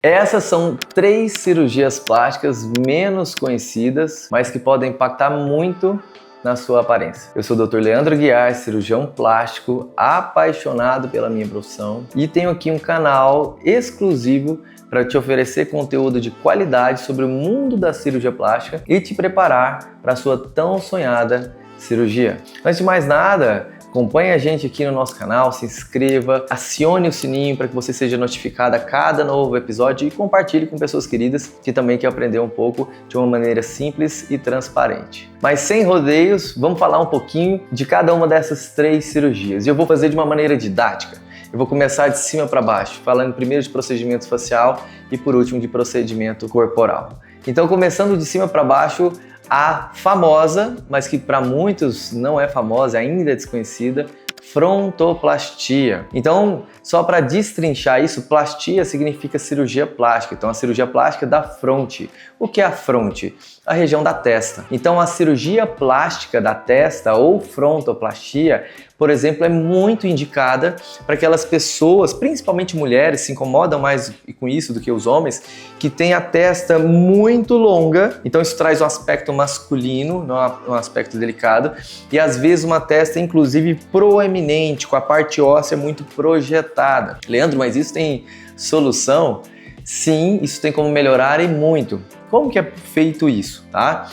Essas são 3 cirurgias plásticas menos conhecidas, mas que podem impactar muito na sua aparência. Eu sou o Dr. Leandro Guiar, cirurgião plástico, apaixonado pela minha profissão e tenho aqui um canal exclusivo para te oferecer conteúdo de qualidade sobre o mundo da cirurgia plástica e te preparar para a sua tão sonhada cirurgia. Antes de mais nada, acompanhe a gente aqui no nosso canal, se inscreva, acione o sininho para que você seja notificado a cada novo episódio e compartilhe com pessoas queridas que também querem aprender um pouco de uma maneira simples e transparente. Mas sem rodeios, vamos falar um pouquinho de cada uma dessas 3 cirurgias. E eu vou fazer de uma maneira didática. Eu vou começar de cima para baixo, falando primeiro de procedimento facial e por último de procedimento corporal. Então, começando de cima para baixo, a famosa, mas que para muitos não é famosa, ainda é desconhecida, frontoplastia. Então, só para destrinchar isso, plastia significa cirurgia plástica. Então, a cirurgia plástica da fronte. O que é a fronte? A região da testa. Então, a cirurgia plástica da testa ou frontoplastia, por exemplo, é muito indicada para aquelas pessoas, principalmente mulheres, se incomodam mais com isso do que os homens, que têm a testa muito longa. Então, isso traz um aspecto masculino, um aspecto delicado, e às vezes uma testa, inclusive, proeminente, com a parte óssea muito projetada. Leandro, mas isso tem solução? Sim, isso tem como melhorar e muito. Como que é feito isso, tá?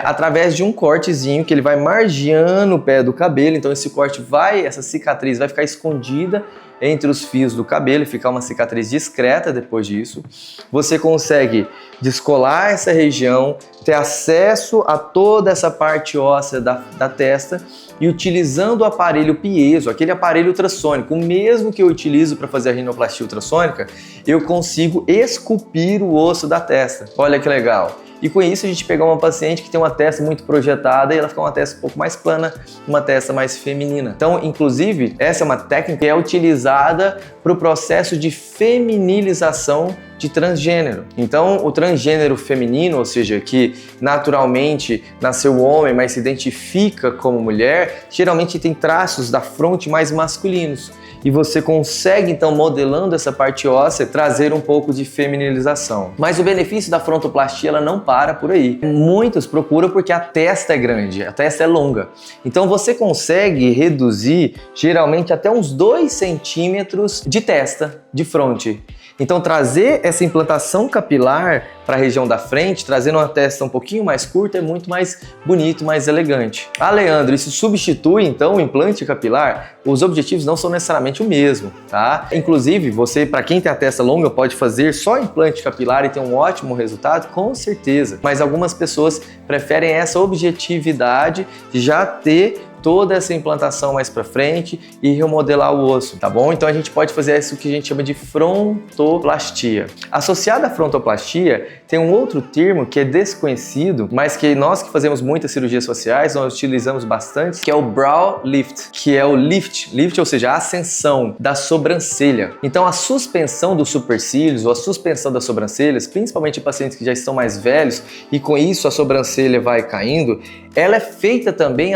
Através de um cortezinho que ele vai margeando o pé do cabelo, então essa cicatriz vai ficar escondida entre os fios do cabelo e ficar uma cicatriz discreta depois disso. Você consegue descolar essa região, ter acesso a toda essa parte óssea da testa e utilizando o aparelho piezo, aquele aparelho ultrassônico, o mesmo que eu utilizo para fazer a rinoplastia ultrassônica, eu consigo esculpir o osso da testa. Olha que legal! E com isso a gente pegar uma paciente que tem uma testa muito projetada e ela fica uma testa um pouco mais plana, uma testa mais feminina. Então, inclusive, essa é uma técnica que é utilizada para o processo de feminilização de transgênero. Então, o transgênero feminino, ou seja, que naturalmente nasceu homem, mas se identifica como mulher, geralmente tem traços da fronte mais masculinos. E você consegue, então, modelando essa parte óssea, trazer um pouco de feminilização. Mas o benefício da frontoplastia, ela não para por aí. Muitos procuram porque a testa é grande, a testa é longa. Então, você consegue reduzir, geralmente, até uns 2 centímetros de testa, de fronte. Então, trazer essa implantação capilar para a região da frente, trazendo uma testa um pouquinho mais curta, é muito mais bonito, mais elegante. Ah, Leandro, isso substitui, então, o implante capilar? Os objetivos não são necessariamente o mesmo, tá? Inclusive, você, para quem tem a testa longa, pode fazer só implante capilar e ter um ótimo resultado? Com certeza. Mas algumas pessoas preferem essa objetividade de já ter toda essa implantação mais para frente e remodelar o osso, tá bom? Então a gente pode fazer isso que a gente chama de frontoplastia. Associada à frontoplastia, tem um outro termo que é desconhecido, mas que nós que fazemos muitas cirurgias faciais, nós utilizamos bastante, que é o brow lift, que é o lift, ou seja, a ascensão da sobrancelha. Então a suspensão dos supercílios ou a suspensão das sobrancelhas, principalmente em pacientes que já estão mais velhos e com isso a sobrancelha vai caindo, ela é feita também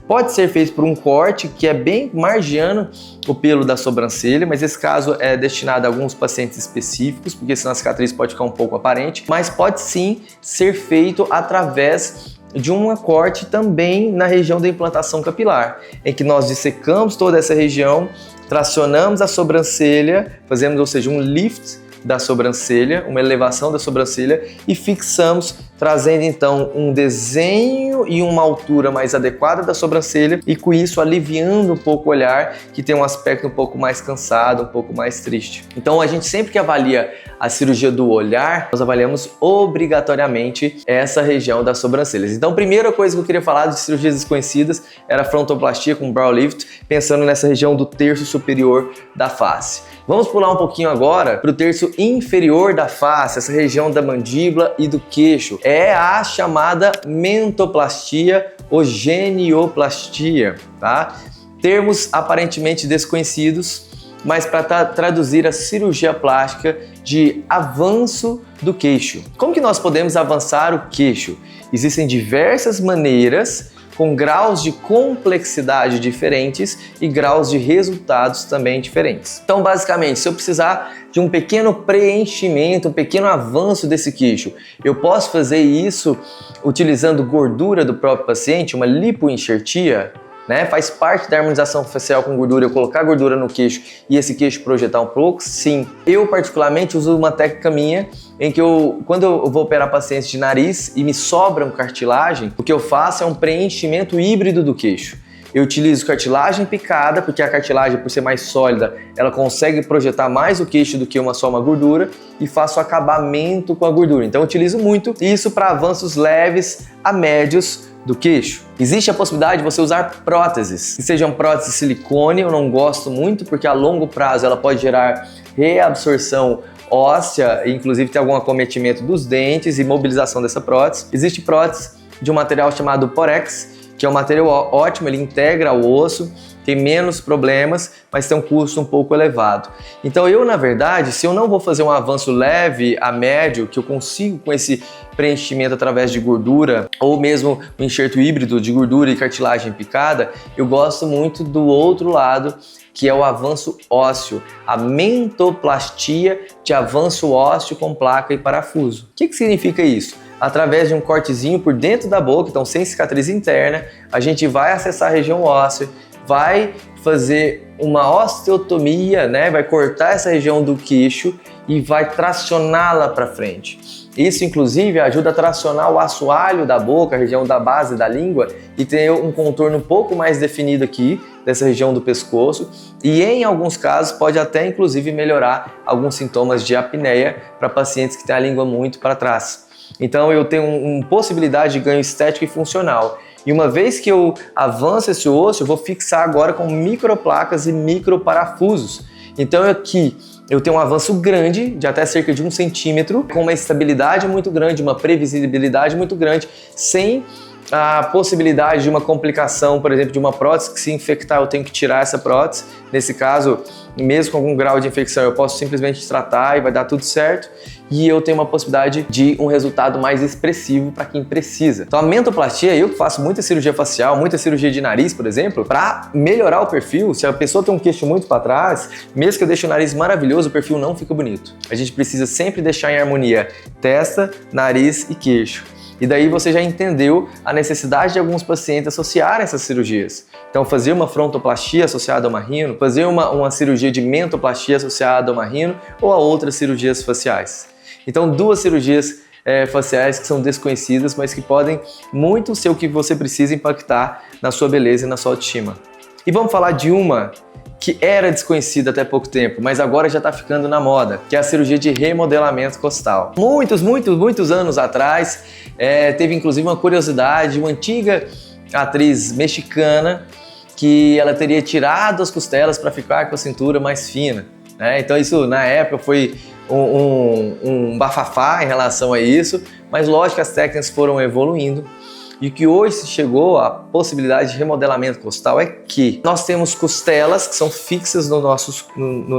pode ser feito por um corte que é bem margeando o pelo da sobrancelha, mas esse caso é destinado a alguns pacientes específicos, porque senão a cicatriz pode ficar um pouco aparente, mas pode sim ser feito através de um corte também na região da implantação capilar, em que nós dissecamos toda essa região, tracionamos a sobrancelha, fazemos, ou seja, um lift da sobrancelha, uma elevação da sobrancelha e fixamos, trazendo então um desenho e uma altura mais adequada da sobrancelha e com isso aliviando um pouco o olhar, que tem um aspecto um pouco mais cansado, um pouco mais triste. Então a gente sempre que avalia a cirurgia do olhar, nós avaliamos obrigatoriamente essa região das sobrancelhas. Então a primeira coisa que eu queria falar de cirurgias desconhecidas era a frontoplastia com brow lift, pensando nessa região do terço superior da face. Vamos pular um pouquinho agora para o terço inferior da face, essa região da mandíbula e do queixo. É a chamada mentoplastia ou genioplastia, tá? Termos aparentemente desconhecidos, mas para traduzir a cirurgia plástica de avanço do queixo. Como que nós podemos avançar o queixo? Existem diversas maneiras com graus de complexidade diferentes e graus de resultados também diferentes. Então, basicamente, se eu precisar de um pequeno preenchimento, um pequeno avanço desse queixo, eu posso fazer isso utilizando gordura do próprio paciente, uma lipoenxertia, né? Faz parte da harmonização facial com gordura, eu colocar gordura no queixo e esse queixo projetar um pouco? Sim. Eu particularmente uso uma técnica minha em que quando eu vou operar pacientes de nariz e me sobram cartilagem, o que eu faço é um preenchimento híbrido do queixo. Eu utilizo cartilagem picada, porque a cartilagem, por ser mais sólida, ela consegue projetar mais o queixo do que só uma gordura, e faço acabamento com a gordura. Então eu utilizo muito isso para avanços leves a médios do queixo. Existe a possibilidade de você usar próteses, que sejam próteses de silicone. Eu não gosto muito porque a longo prazo ela pode gerar reabsorção óssea e inclusive ter algum acometimento dos dentes e mobilização dessa prótese. Existe prótese de um material chamado Porex, que é um material ótimo, ele integra o osso, tem menos problemas, mas tem um custo um pouco elevado. Então eu, na verdade, se eu não vou fazer um avanço leve a médio, que eu consigo com esse preenchimento através de gordura, ou mesmo um enxerto híbrido de gordura e cartilagem picada, eu gosto muito do outro lado, que é o avanço ósseo, a mentoplastia de avanço ósseo com placa e parafuso. O que significa isso? Através de um cortezinho por dentro da boca, então sem cicatriz interna, a gente vai acessar a região óssea, vai fazer uma osteotomia, né? Vai cortar essa região do queixo e vai tracioná-la para frente. Isso, inclusive, ajuda a tracionar o assoalho da boca, a região da base da língua, e ter um contorno um pouco mais definido aqui, dessa região do pescoço, e em alguns casos pode até, inclusive, melhorar alguns sintomas de apneia para pacientes que têm a língua muito para trás. Então eu tenho uma possibilidade de ganho estético e funcional. E uma vez que eu avanço esse osso, eu vou fixar agora com microplacas e microparafusos. Então aqui eu tenho um avanço grande, de até cerca de 1 centímetro, com uma estabilidade muito grande, uma previsibilidade muito grande, sem a possibilidade de uma complicação, por exemplo, de uma prótese que se infectar eu tenho que tirar essa prótese. Nesse caso, mesmo com algum grau de infecção, eu posso simplesmente tratar e vai dar tudo certo. E eu tenho uma possibilidade de um resultado mais expressivo para quem precisa. Então a mentoplastia, eu que faço muita cirurgia facial, muita cirurgia de nariz, por exemplo, para melhorar o perfil. Se a pessoa tem um queixo muito para trás, mesmo que eu deixe o nariz maravilhoso, o perfil não fica bonito. A gente precisa sempre deixar em harmonia testa, nariz e queixo. E daí você já entendeu a necessidade de alguns pacientes associarem essas cirurgias. Então fazer uma frontoplastia associada ao marrino, fazer uma cirurgia de mentoplastia associada ao marrino ou a outras cirurgias faciais. Então 2 cirurgias faciais que são desconhecidas, mas que podem muito ser o que você precisa impactar na sua beleza e na sua autoestima. E vamos falar de uma que era desconhecida até pouco tempo, mas agora já está ficando na moda, que é a cirurgia de remodelamento costal. Muitos anos atrás, teve inclusive uma curiosidade, uma antiga atriz mexicana, que ela teria tirado as costelas para ficar com a cintura mais fina, né? Então isso na época foi um bafafá em relação a isso, mas lógico que as técnicas foram evoluindo. E o que hoje se chegou à possibilidade de remodelamento costal é que nós temos costelas que são fixas no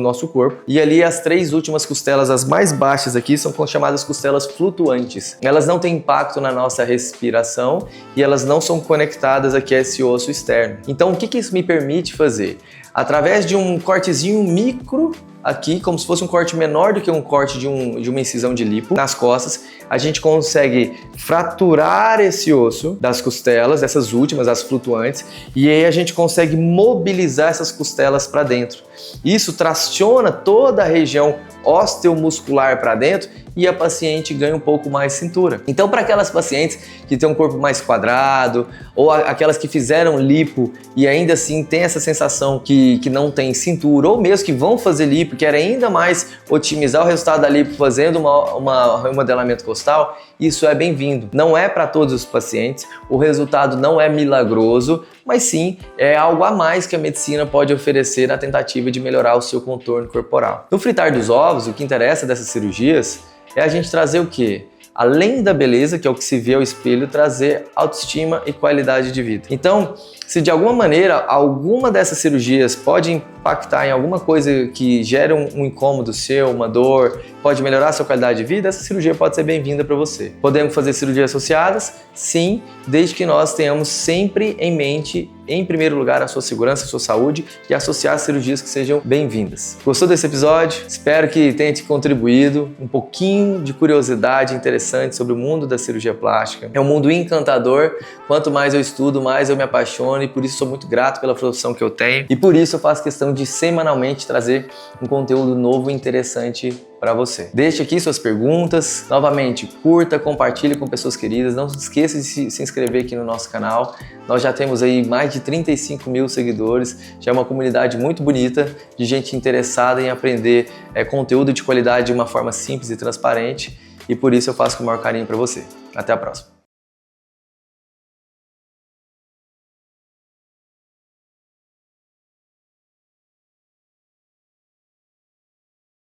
nosso corpo, e ali as 3 últimas costelas, as mais baixas aqui, são chamadas costelas flutuantes. Elas não têm impacto na nossa respiração e elas não são conectadas aqui a esse osso externo. Então o que isso me permite fazer? Através de um cortezinho micro aqui, como se fosse um corte menor do que um corte de uma incisão de lipo nas costas, a gente consegue fraturar esse osso das costelas, essas últimas, as flutuantes, e aí a gente consegue mobilizar essas costelas para dentro. Isso traciona toda a região osteomuscular para dentro e a paciente ganha um pouco mais cintura. Então, para aquelas pacientes que têm um corpo mais quadrado ou aquelas que fizeram lipo e ainda assim tem essa sensação que não tem cintura, ou mesmo que vão fazer lipo, querem ainda mais otimizar o resultado da lipo fazendo um remodelamento costal, isso é bem-vindo. Não é para todos os pacientes, o resultado não é milagroso, mas sim é algo a mais que a medicina pode oferecer na tentativa de melhorar o seu contorno corporal. No fritar dos ovos, o que interessa dessas cirurgias é a gente trazer o quê? Além da beleza, que é o que se vê ao espelho, trazer autoestima e qualidade de vida. Então, Se de alguma maneira alguma dessas cirurgias pode impactar em alguma coisa que gera um incômodo seu, uma dor, pode melhorar a sua qualidade de vida, essa cirurgia pode ser bem-vinda para você. Podemos fazer cirurgias associadas? Sim, desde que nós tenhamos sempre em mente, em primeiro lugar, a sua segurança, a sua saúde e associar cirurgias que sejam bem-vindas. Gostou desse episódio? Espero que tenha te contribuído um pouquinho de curiosidade interessante sobre o mundo da cirurgia plástica. É um mundo encantador. Quanto mais eu estudo, mais eu me apaixono e por isso sou muito grato pela profissão que eu tenho. E por isso eu faço questão de semanalmente trazer um conteúdo novo e interessante para você. Deixe aqui suas perguntas. Novamente, curta, compartilhe com pessoas queridas. Não se esqueça de se inscrever aqui no nosso canal. Nós já temos aí mais de 35 mil seguidores. Já é uma comunidade muito bonita de gente interessada em aprender conteúdo de qualidade de uma forma simples e transparente. E por isso eu faço com o maior carinho para você. Até a próxima.